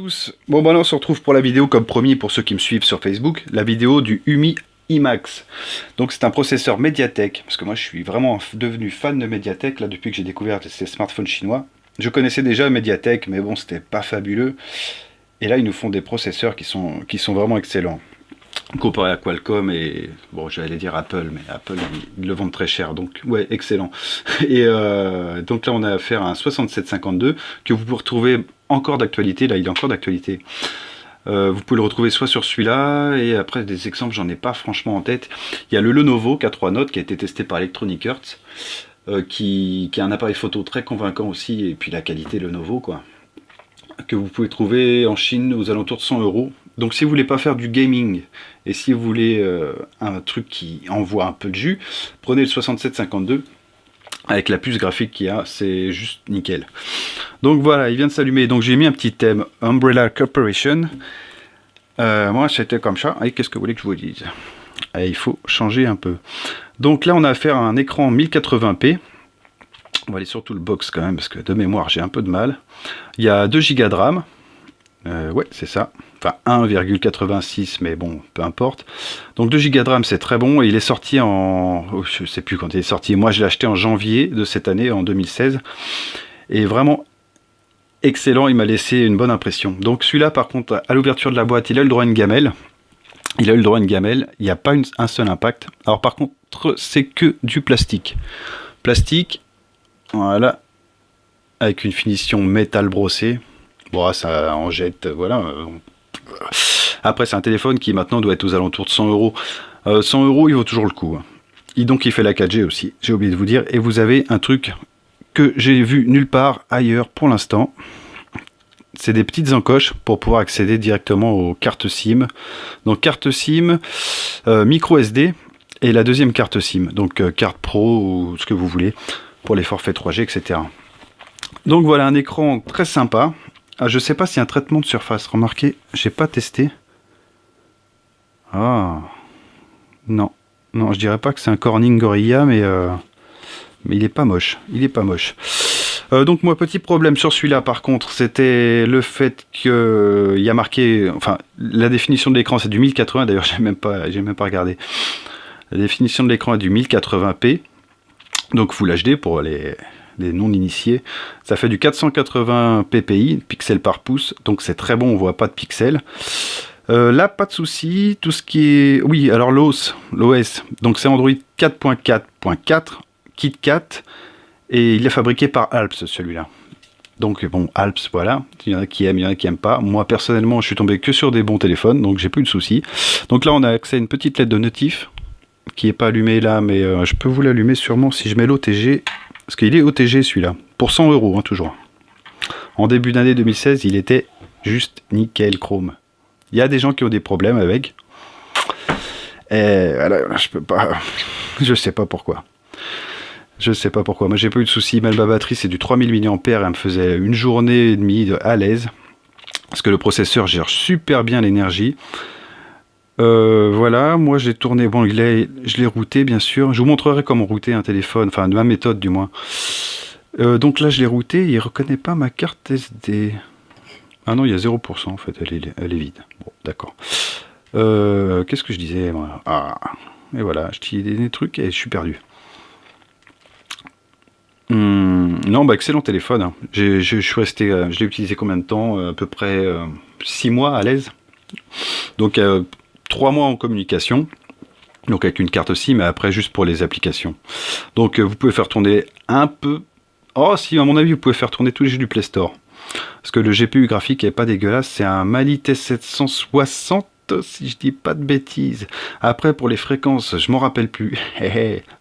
tous. Bon bah là on se retrouve pour la vidéo comme promis pour ceux qui me suivent sur Facebook, la vidéo du UMI iMax. Donc c'est un processeur Mediatek, parce que moi je suis vraiment devenu fan de Mediatek là depuis que j'ai découvert ces smartphones chinois. Je connaissais déjà Mediatek mais bon c'était pas fabuleux. Et là ils nous font des processeurs qui sont vraiment excellents. Comparé à Qualcomm et, bon j'allais dire Apple, mais Apple ils le vendent très cher, donc ouais excellent. Et donc là on a affaire à un 6752 que vous pouvez retrouver encore d'actualité, là il est encore d'actualité. Vous pouvez le retrouver soit sur celui-là, et après des exemples j'en ai pas franchement en tête. Il y a le Lenovo K3 Note qui a été testé par Electronic Arts, qui a un appareil photo très convaincant aussi, et puis la qualité Lenovo quoi. Que vous pouvez trouver en Chine aux alentours de 100 €. Donc si vous voulez pas faire du gaming et si vous voulez un truc qui envoie un peu de jus, prenez le 6752 avec la puce graphique qu'il y a, c'est juste nickel. Donc voilà, il vient de s'allumer. Donc j'ai mis un petit thème Umbrella Corporation. Moi c'était comme ça. Et qu'est-ce que vous voulez que je vous dise? Et il faut changer un peu. Donc là on a affaire à un écran 1080p. On va aller sur tout le box quand même parce que de mémoire j'ai un peu de mal. Il y a 2 Go de RAM. Ouais, c'est ça. Enfin 1,86, mais bon, peu importe. Donc 2 Go de RAM, c'est très bon. Et il est sorti en... Oh, je sais plus quand il est sorti. Moi, je l'ai acheté en janvier de cette année, en 2016. Et vraiment excellent. Il m'a laissé une bonne impression. Donc celui-là, par contre, à l'ouverture de la boîte, il a le droit à une gamelle. Il a eu le droit à une gamelle. Il n'y a pas un seul impact. Alors par contre, c'est que du plastique. Plastique, voilà. Avec une finition métal brossé. Bon, ça en jette, voilà. Après, c'est un téléphone qui maintenant doit être aux alentours de 100 €. 100 €, il vaut toujours le coup. Et donc, il fait la 4G aussi, j'ai oublié de vous dire. Et vous avez un truc que j'ai vu nulle part ailleurs pour l'instant. C'est des petites encoches pour pouvoir accéder directement aux cartes SIM. Donc, carte SIM, micro SD et la deuxième carte SIM. Donc, carte Pro ou ce que vous voulez pour les forfaits 3G, etc. Donc, voilà un écran très sympa. Ah, je sais pas s'il y a un traitement de surface. Remarquez, j'ai pas testé. Ah. Non. Non, je dirais pas que c'est un Corning Gorilla, mais il est pas moche. Il est pas moche. Donc moi, petit problème sur celui-là, par contre, c'était le fait que il y a marqué... Enfin, la définition de l'écran, c'est du 1080. D'ailleurs, j'ai même pas regardé. La définition de l'écran est du 1080p. Donc Full HD pour les non-initiés, ça fait du 480 ppi, pixels par pouce, donc c'est très bon, on voit pas de pixels. Là, pas de souci, tout ce qui est... Oui, alors l'OS, donc c'est Android 4.4.4, KitKat, et il est fabriqué par Alps, celui-là. Donc bon, Alps, voilà, il y en a qui aiment, il y en a qui aiment pas. Moi, personnellement, je suis tombé que sur des bons téléphones, donc j'ai plus de soucis. Donc là, on a accès à une petite lettre de notif, qui est pas allumée là, mais je peux vous l'allumer sûrement si je mets l'OTG. Parce qu'il est OTG celui-là, pour 100 € hein, toujours. En début d'année 2016, il était juste nickel chrome. Il y a des gens qui ont des problèmes avec. Et voilà, je peux pas... Je sais pas pourquoi. Je sais pas pourquoi. Moi j'ai pas eu de soucis, même ma batterie c'est du 3000 mAh, elle me faisait une journée et demie à l'aise. Parce que le processeur gère super bien l'énergie. Voilà, moi j'ai tourné, bon je l'ai routé bien sûr, je vous montrerai comment router un téléphone, enfin de ma méthode du moins. Donc là je l'ai routé, il reconnaît pas ma carte SD. Ah non, il y a 0% en fait, elle est vide. Bon, d'accord. Qu'est-ce que je disais moi? Ah, et voilà, je dis des trucs et je suis perdu. Non, bah excellent téléphone, hein. Je suis resté, je l'ai utilisé combien de temps? À peu près 6 mois à l'aise. Donc 3 mois en communication, donc avec une carte SIM, mais après juste pour les applications. Donc vous pouvez faire tourner un peu... Oh si, à mon avis, vous pouvez faire tourner tous les jeux du Play Store. Parce que le GPU graphique est pas dégueulasse, c'est un Mali T760, si je dis pas de bêtises. Après, pour les fréquences, je m'en rappelle plus.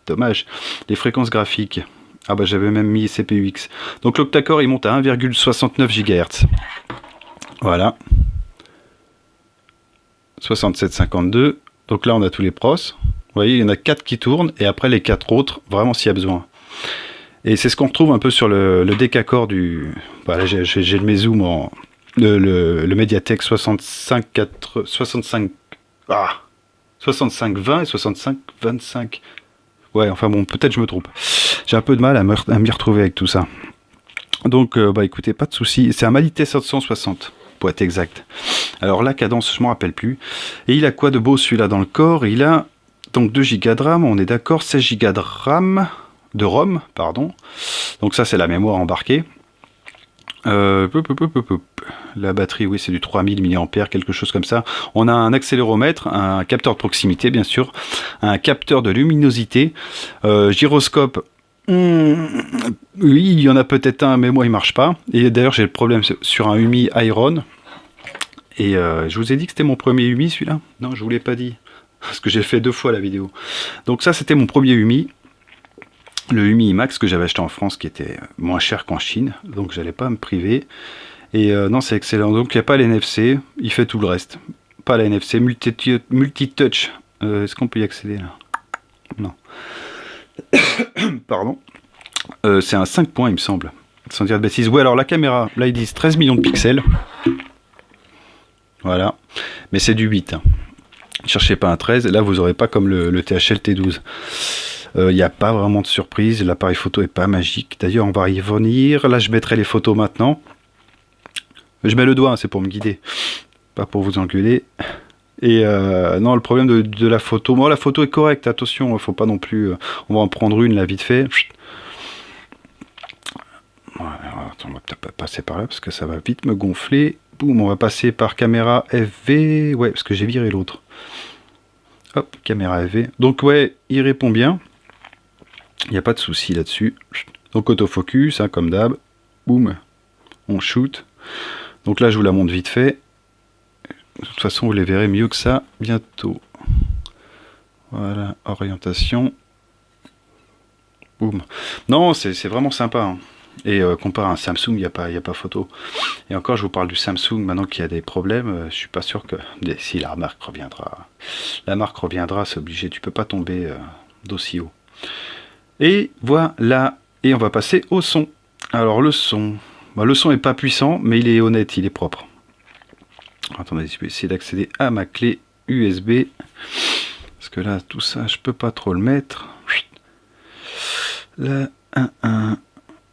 Dommage. Les fréquences graphiques. Ah bah j'avais même mis CPU-X. Donc l'octa-core, il monte à 1,69 GHz. Voilà. 6752, donc là on a tous les pros, vous voyez il y en a 4 qui tournent et après les 4 autres vraiment s'il y a besoin. Et c'est ce qu'on retrouve un peu sur le Decacore du... Voilà, j'ai le Meizu en... le Mediatek 6520 et 6525. Ouais, enfin bon, peut-être je me trompe. J'ai un peu de mal à m'y retrouver avec tout ça. Donc, bah écoutez, pas de souci. C'est un Mali T760. pour être exact. Alors la cadence, je m'en rappelle plus. Et il a quoi de beau celui-là dans le corps? Il a donc 2 Go de RAM, on est d'accord, 16 Go de RAM, de ROM, pardon. Donc ça c'est la mémoire embarquée. La batterie, oui, c'est du 3000 mAh, quelque chose comme ça. On a un accéléromètre, un capteur de proximité, bien sûr, un capteur de luminosité, gyroscope. Oui, il y en a peut-être un, mais moi il marche pas. Et d'ailleurs, j'ai le problème sur un Umi Iron. Et je vous ai dit que c'était mon premier Umi, celui-là? Non, je vous l'ai pas dit, parce que j'ai fait 2 fois la vidéo. Donc ça, c'était mon premier Umi. Le Umi IMAX que j'avais acheté en France, qui était moins cher qu'en Chine, donc j'allais pas me priver. Et non, c'est excellent. Donc il n'y a pas l'NFC, il fait tout le reste. Pas la NFC, multi-touch. Est-ce qu'on peut y accéder là? Non. Pardon. C'est un 5 points, il me semble. Sans dire de bêtises. Ouais, alors la caméra, là ils disent 13 millions de pixels. Voilà. Mais c'est du 8. Hein. Ne cherchez pas un 13. Là, vous n'aurez pas comme le THL T12. Il n'y a pas vraiment de surprise, l'appareil photo est pas magique. D'ailleurs, on va y revenir. Là, je mettrai les photos maintenant. Je mets le doigt, hein, c'est pour me guider, pas pour vous engueuler. Et non, le problème de la photo, moi, la photo est correcte, attention, il ne faut pas non plus... on va en prendre une, là, vite fait. Voilà, attends, on va peut-être pas passer par là, parce que ça va vite me gonfler. Boum, on va passer par caméra FV. Ouais, parce que j'ai viré l'autre. Hop, caméra FV. Donc, ouais, il répond bien. Il n'y a pas de souci là-dessus. Donc autofocus, hein, comme d'hab. Boum, on shoot. Donc là, je vous la montre vite fait. De toute façon, vous les verrez mieux que ça bientôt. Voilà, orientation. Boum. Non, c'est vraiment sympa. Hein. Et comparé à un Samsung, il n'y a pas photo. Et encore, je vous parle du Samsung, maintenant qu'il y a des problèmes, je suis pas sûr que... Si, la marque reviendra. La marque reviendra, c'est obligé. Tu peux pas tomber d'aussi haut. Et voilà, et on va passer au son. Alors le son est pas puissant, mais il est honnête, il est propre. Attendez, je vais essayer d'accéder à ma clé USB, parce que là, tout ça, je peux pas trop le mettre. Là, 1,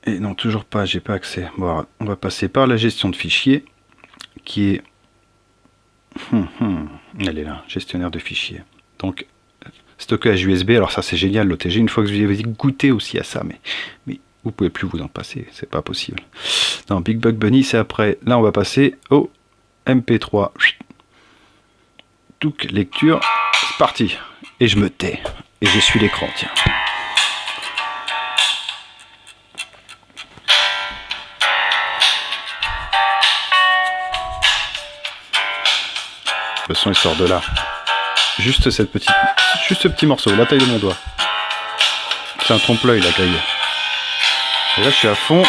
et non, toujours pas, j'ai pas accès. Bon, on va passer par la gestion de fichiers, qui est... Elle est là, gestionnaire de fichiers. Donc, stockage USB, alors ça c'est génial l'OTG, une fois que vous avez goûté aussi à ça, mais vous pouvez plus vous en passer, c'est pas possible. Non, Big Bug Bunny c'est après, là on va passer au MP3. Touc, lecture, c'est parti. Et je me tais, et je suis l'écran, tiens. Le son il sort de là. Juste ce petit morceau, la taille de mon doigt. C'est un trompe-l'œil la grille. Et là je suis à fond.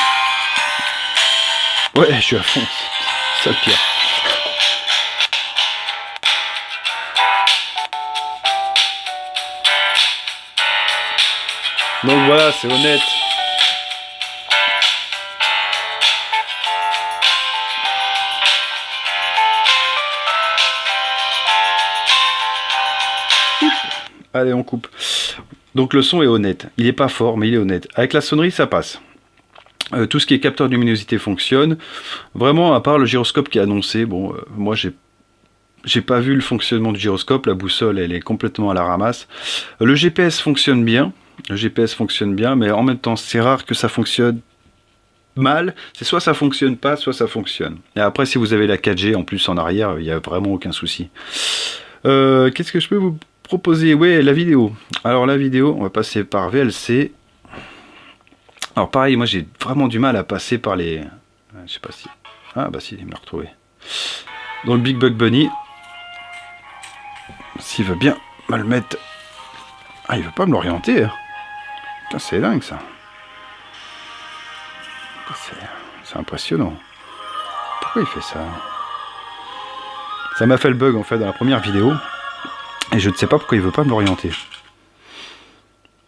Ouais, je suis à fond. C'est ça le pire. Donc voilà, c'est honnête. Allez, on coupe. Donc le son est honnête. Il n'est pas fort, mais il est honnête. Avec la sonnerie, ça passe. Tout ce qui est capteur de luminosité fonctionne. Vraiment, à part le gyroscope qui est annoncé, bon, moi j'ai pas vu le fonctionnement du gyroscope. La boussole, elle est complètement à la ramasse. Le GPS fonctionne bien. Le GPS fonctionne bien, mais en même temps, c'est rare que ça fonctionne mal. C'est soit ça fonctionne pas, soit ça fonctionne. Et après, si vous avez la 4G en plus en arrière, il n'y a vraiment aucun souci. Qu'est-ce que je peux vous proposer? Ouais, la vidéo. Alors la vidéo, on va passer par VLC. Alors pareil, moi j'ai vraiment du mal à passer par les... Je sais pas si... Ah bah si, il m'a retrouvé. Dans le Big Bug Bunny. S'il veut bien me le mettre... Ah, il veut pas me l'orienter. Putain, c'est dingue ça. C'est impressionnant. Pourquoi il fait ça? Ça m'a fait le bug en fait dans la première vidéo. Et je ne sais pas pourquoi il veut pas me l'orienter.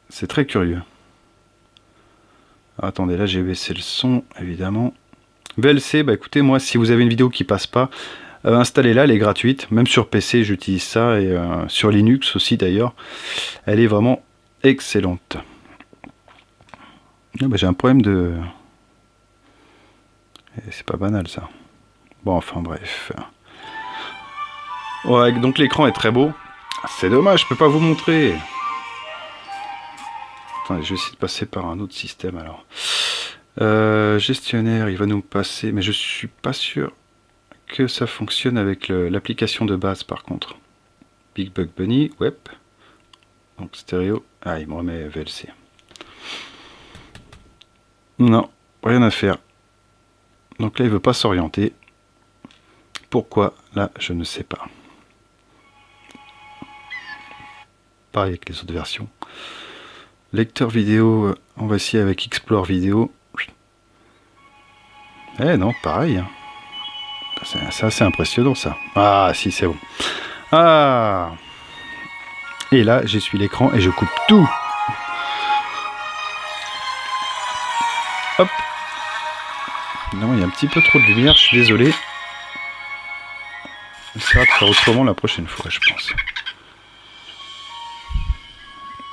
C'est très curieux. Alors, attendez, là j'ai baissé le son, évidemment. VLC, bah écoutez, moi, si vous avez une vidéo qui passe pas, installez-la, elle est gratuite. Même sur PC, j'utilise ça, et sur Linux aussi d'ailleurs. Elle est vraiment excellente. Ah, bah, j'ai un problème de... C'est pas banal ça. Bon, enfin bref. Ouais, donc l'écran est très beau. C'est dommage, je peux pas vous montrer. Attendez, je vais essayer de passer par un autre système alors. Gestionnaire, il va nous passer, mais je suis pas sûr que ça fonctionne avec l'application de base par contre. Big Bug Bunny, web. Donc stéréo. Ah, il me remet VLC. Non, rien à faire. Donc là, il veut pas s'orienter. Pourquoi? Là, je ne sais pas. Pareil avec les autres versions. Lecteur vidéo, on va essayer avec Explore vidéo. Eh non, pareil. Hein. C'est assez impressionnant ça. Ah si, c'est bon. Ah. Et là, j'essuie l'écran et je coupe tout. Hop. Non, il y a un petit peu trop de lumière, je suis désolé. On essaiera de faire autrement la prochaine fois, je pense.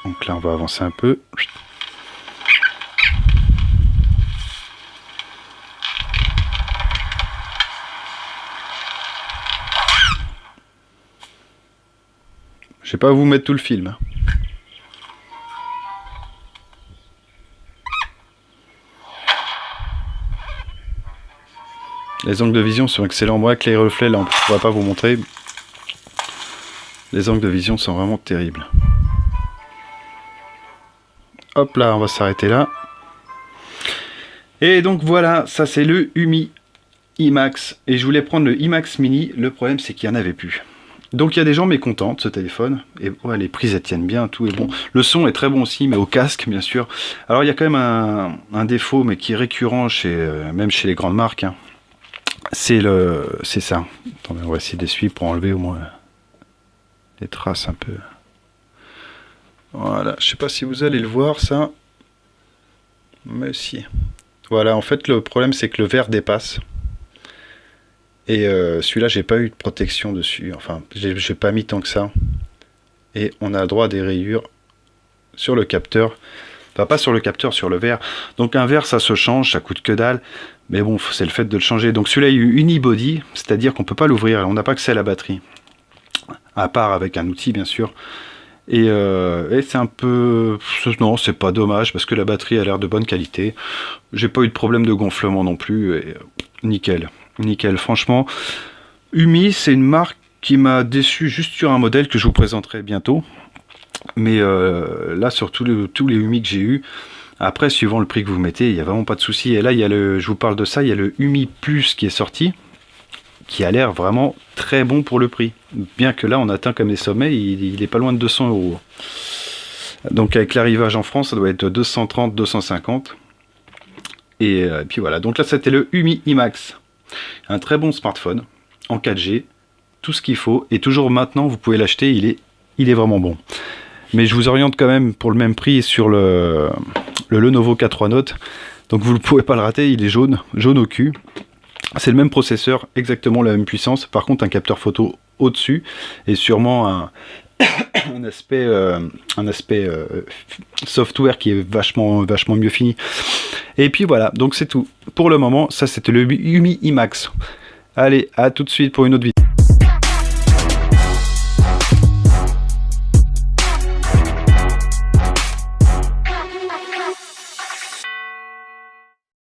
Donc là, on va avancer un peu. Je vais pas vous mettre tout le film. Les angles de vision sont excellents. Moi, avec les reflets, là, on ne pourra pas vous montrer. Les angles de vision sont vraiment terribles. Hop là, on va s'arrêter là. Et donc voilà, ça c'est le Umi IMAX. Et je voulais prendre le IMAX Mini. Le problème, c'est qu'il n'y en avait plus. Donc il y a des gens mécontents de ce téléphone. Et ouais, les prises, elles tiennent bien, tout est bon. Le son est très bon aussi, mais au casque, bien sûr. Alors il y a quand même un défaut, mais qui est récurrent même chez les grandes marques. Hein. C'est ça. Attendez, on va essayer d'essuyer pour enlever au moins les traces un peu. Voilà, je sais pas si vous allez le voir ça. Mais si. Voilà, en fait le problème c'est que le verre dépasse. Et celui-là j'ai pas eu de protection dessus. Enfin, j'ai pas mis tant que ça. Et on a le droit à des rayures sur le capteur. Enfin, pas sur le capteur, sur le verre. Donc un verre ça se change, ça coûte que dalle. Mais bon, c'est le fait de le changer. Donc celui-là il est unibody, c'est-à-dire qu'on peut pas l'ouvrir. On n'a pas accès à la batterie. À part avec un outil bien sûr. Et c'est un peu... Non, c'est pas dommage parce que la batterie a l'air de bonne qualité. J'ai pas eu de problème de gonflement non plus. Et, nickel, nickel. Franchement, Umi, c'est une marque qui m'a déçu juste sur un modèle que je vous présenterai bientôt. Mais là, sur tous les Umi que j'ai eu, après, suivant le prix que vous mettez, il n'y a vraiment pas de souci. Et là, il y a je vous parle de ça, il y a le Umi Plus qui est sorti, qui a l'air vraiment très bon pour le prix. Bien que là, on atteint comme des sommets, il est pas loin de 200 €. Donc avec l'arrivage en France, ça doit être 230, 250. Et puis voilà, donc là, c'était le Umi IMAX. Un très bon smartphone, en 4G, tout ce qu'il faut. Et toujours maintenant, vous pouvez l'acheter, il est vraiment bon. Mais je vous oriente quand même pour le même prix sur le Lenovo K3 Note. Donc vous ne pouvez pas le rater, il est jaune au cul. C'est le même processeur, exactement la même puissance. Par contre, un capteur photo au-dessus et sûrement un aspect software qui est vachement mieux fini. Et puis voilà, donc c'est tout. Pour le moment, ça c'était le Umi IMAX. Allez, à tout de suite pour une autre vidéo.